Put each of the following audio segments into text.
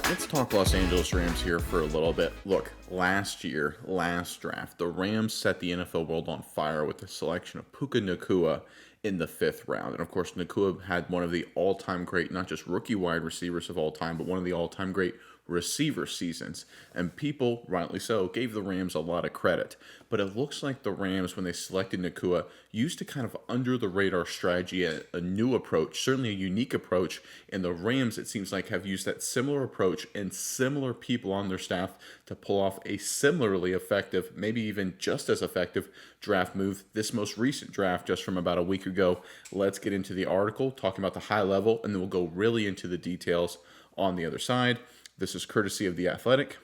Let's talk Los Angeles Rams here for a little bit. Look, last draft, the Rams set the NFL world on fire with the selection of Puka Nacua in the fifth round. And of course, Nacua had one of the all-time great, not just rookie wide receivers of all time, but one of the all-time great receiver seasons. And people, rightly so, gave the Rams a lot of credit. But it looks like the Rams, when they selected Nacua, used a kind of under-the-radar strategy, a new approach, certainly a unique approach. And the Rams, it seems like, have used that similar approach and similar people on their staff to pull off a similarly effective, maybe even just as effective, draft move. This most recent draft, just from about a week ago. Let's get into the article, talking about the high level, and then we'll go really into the details on the other side. This is courtesy of The Athletic.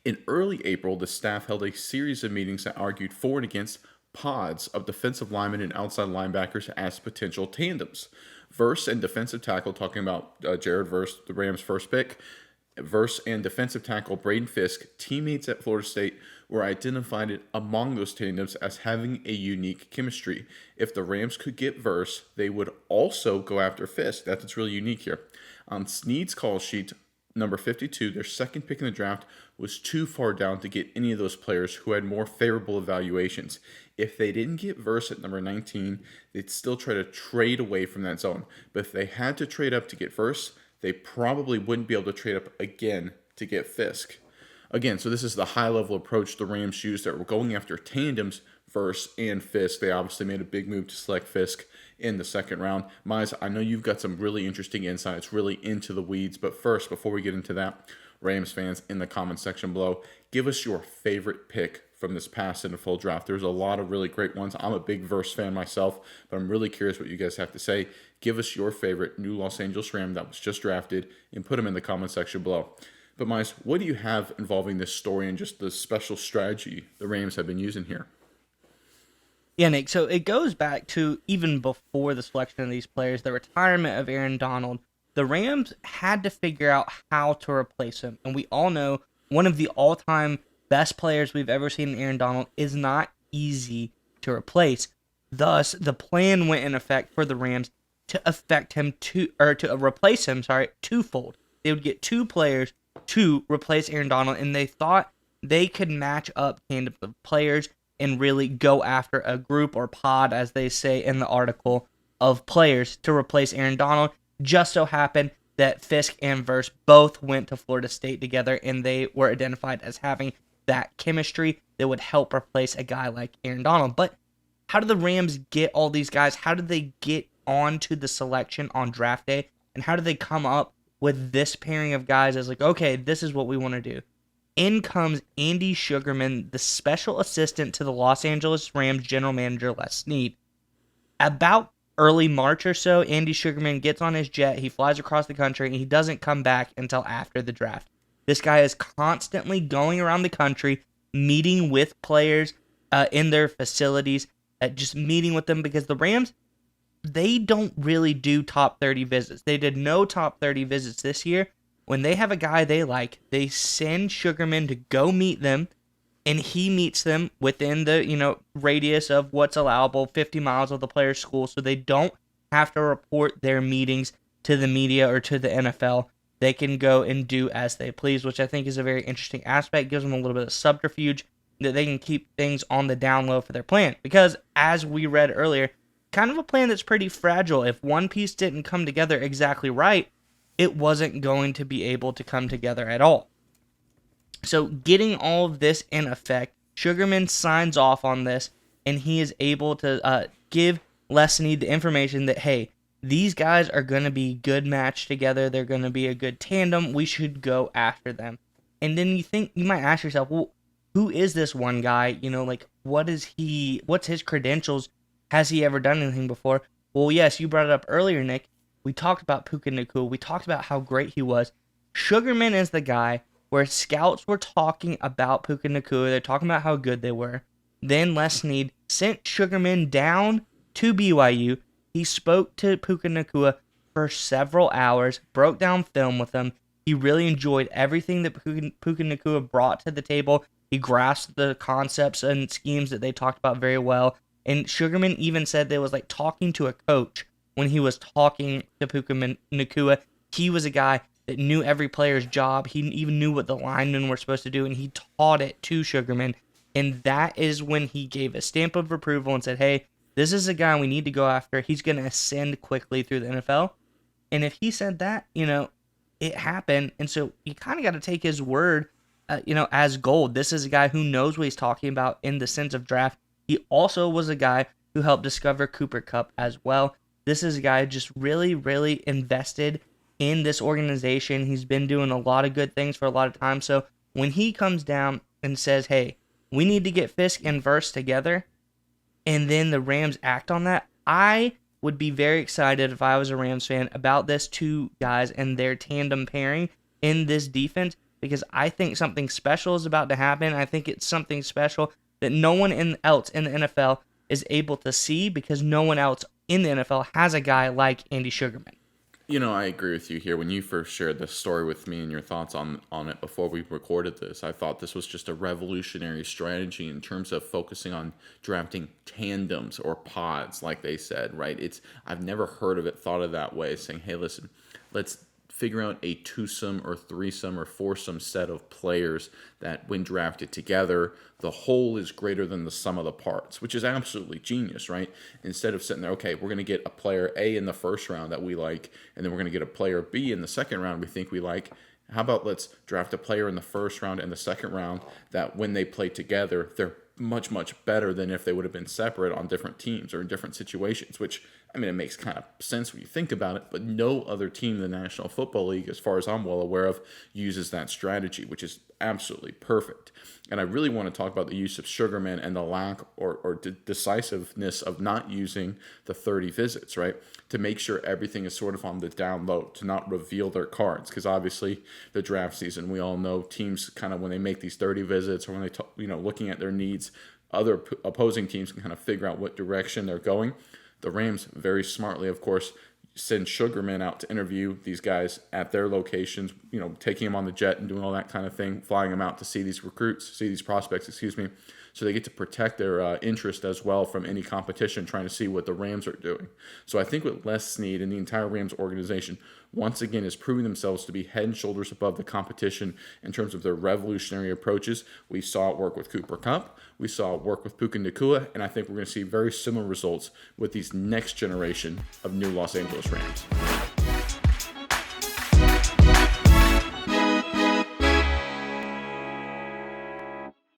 In early April, the staff held a series of meetings that argued for and against pods of defensive linemen and outside linebackers as potential tandems. Verse and defensive tackle, talking about Jared Verse, the Rams' first pick. Verse and defensive tackle Braden Fisk, teammates at Florida State, were identified among those tandems as having a unique chemistry. If the Rams could get Verse, they would also go after Fisk. That's what's really unique here. On Snead's call sheet, number 52, their second pick in the draft, was too far down to get any of those players who had more favorable evaluations. If they didn't get Verse at number 19, they'd still try to trade away from that zone. But if they had to trade up to get Verse, they probably wouldn't be able to trade up again to get Fisk. Again, so this is the high-level approach the Rams used. That were going after tandems, Verse and Fisk. They obviously made a big move to select Fisk in the second round. Mize, I know you've got some really interesting insights, really into the weeds. But first, before we get into that, Rams fans, in the comment section below, give us your favorite pick from this past NFL draft. There's a lot of really great ones. I'm a big Verse fan myself, but I'm really curious what you guys have to say. Give us your favorite new Los Angeles Ram that was just drafted and put them in the comment section below. But Mize, what do you have involving this story and just the special strategy the Rams have been using here? Yeah, Nick, so it goes back to even before the selection of these players, the retirement of Aaron Donald. The Rams had to figure out how to replace him. And we all know one of the all-time best players we've ever seen in Aaron Donald is not easy to replace. Thus, the plan went in effect for the Rams to replace him, twofold. They would get two players to replace Aaron Donald, and they thought they could match up tandems of players and really go after a group or pod, as they say in the article, of players to replace Aaron Donald. Just so happened that Fisk and Verse both went to Florida State together, and they were identified as having that chemistry that would help replace a guy like Aaron Donald. But how did the Rams get all these guys? How did they get onto the selection on draft day? And how did they come up with this pairing of guys as like, okay, this is what we want to do? In comes Andy Sugarman, the special assistant to the Los Angeles Rams general manager, Les Snead. About early March or so, Andy Sugarman gets on his jet, he flies across the country, and he doesn't come back until after the draft. This guy is constantly going around the country, meeting with players in their facilities, just meeting with them, because the Rams, they don't really do top 30 visits. They did no top 30 visits this year. When they have a guy they like, they send Sugarman to go meet them, and he meets them within the radius of what's allowable, 50 miles of the player's school, so they don't have to report their meetings to the media or to the NFL. They can go and do as they please, which I think is a very interesting aspect. Gives them a little bit of subterfuge that they can keep things on the down low for their plan. Because, as we read earlier, kind of a plan that's pretty fragile. If one piece didn't come together exactly right, it wasn't going to be able to come together at all. So getting all of this in effect, Sugarman signs off on this, and he is able to give Les Snead the information that, hey, these guys are going to be good match together. They're going to be a good tandem. We should go after them. And then you might ask yourself, well, who is this one guy? What's his credentials? Has he ever done anything before? Well, yes, you brought it up earlier, Nick. We talked about Puka Nacua. We talked about how great he was. Sugarman is the guy where scouts were talking about Puka Nacua. They're talking about how good they were. Then Les Snead sent Sugarman down to BYU. He spoke to Puka Nacua for several hours, broke down film with him. He really enjoyed everything that Puka Nacua brought to the table. He grasped the concepts and schemes that they talked about very well. And Sugarman even said that it was like talking to a coach when he was talking to Puka Nacua. He was a guy that knew every player's job. He even knew what the linemen were supposed to do, and he taught it to Sugarman. And that is when he gave a stamp of approval and said, hey, this is a guy we need to go after. He's going to ascend quickly through the NFL. And if he said that, it happened. And so you kind of got to take his word, as gold. This is a guy who knows what he's talking about in the sense of draft. He also was a guy who helped discover Cooper Kupp as well. This is a guy who just really, really invested in this organization. He's been doing a lot of good things for a lot of time. So when he comes down and says, hey, we need to get Fisk and Verse together, and then the Rams act on that, I would be very excited if I was a Rams fan about this two guys and their tandem pairing in this defense, because I think something special is about to happen. I think it's something special that no one else in the NFL is able to see, because no one else in the NFL has a guy like Andy Sugarman. I agree with you here. When you first shared this story with me and your thoughts on it before we recorded this, I thought this was just a revolutionary strategy in terms of focusing on drafting tandems or pods, like they said, right? I've never heard of it thought of that way, saying, hey, listen, let's figure out a twosome or threesome or foursome set of players that when drafted together, the whole is greater than the sum of the parts, which is absolutely genius, right? Instead of sitting there, okay, we're going to get a player A in the first round that we like, and then we're going to get a player B in the second round we think we like. How about let's draft a player in the first round and the second round that when they play together, they're much, much better than if they would have been separate on different teams or in different situations, which, it makes kind of sense when you think about it, but no other team in the National Football League, as far as I'm well aware of, uses that strategy, which is absolutely perfect. And I really want to talk about the use of Sugarman and the lack or decisiveness of not using the 30 visits, right? To make sure everything is sort of on the down low, to not reveal their cards. Because obviously the draft season, we all know teams kind of when they make these 30 visits or when they, looking at their needs, other opposing teams can kind of figure out what direction they're going. The Rams very smartly, of course, send Sugarman out to interview these guys at their locations, taking them on the jet and doing all that kind of thing, flying them out to see these prospects, so they get to protect their interest as well from any competition trying to see what the Rams are doing. So I think what Les Snead and the entire Rams organization once again is proving themselves to be head and shoulders above the competition in terms of their revolutionary approaches. We saw it work with Cooper Kupp. We saw it work with Puka Nacua, and I think we're going to see very similar results with these next generation of new Los Angeles Rams.